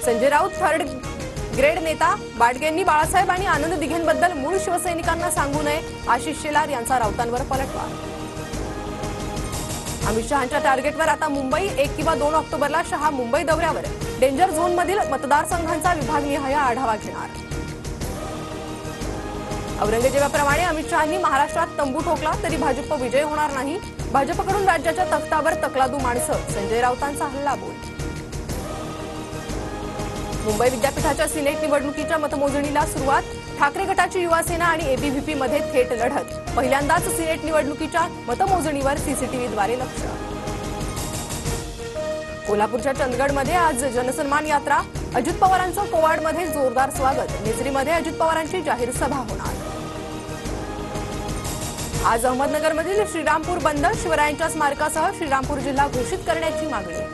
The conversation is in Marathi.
संजय राऊत थर्ड ग्रेड नेता, बाडगेंनी बाळासाहेब आणि आनंद दिघेंबद्दल मूळ शिवसैनिकांना सांगू नये, आशिष शेलार यांचा राऊतांवर पलटवार. अमित शहांच्या टार्गेटवर आता मुंबई. 1 किंवा 2 ऑक्टोबरला शहा मुंबई दौऱ्यावर. डेंजर झोनमधील मतदारसंघांचा विभागनिहाय आढावा घेणार. औरंगजेबाप्रमाणे अमित शहांनी महाराष्ट्रात तंबू ठोकला तरी भाजप विजय होणार नाही. भाजपकडून राज्याच्या तख्तावर तकलादू माणसं, संजय राऊतांचा हल्लाबोल. मुंबई विद्यापीठाच्या सिनेट निवडणुकीच्या मतमोजणीला सुरुवात. ठाकरे गटाची युवासेना आणि एबीव्हीपी मध्ये थेट लढत. पहिल्यांदाच सिनेट निवडणुकीच्या मतमोजणीवर सीसीटीव्हीद्वारे लक्ष. कोल्हापूरच्या चंदगडमध्ये आज जनसन्मान यात्रा. अजित पवारांचं कोवाडमध्ये जोरदार स्वागत. नेसरीमध्ये अजित पवारांची जाहीर सभा होणार. आज अहमदनगरमधील श्रीरामपूर बंद. शिवरायांच्या स्मारकासह श्रीरामपूर जिल्हा घोषित करण्याची मागणी.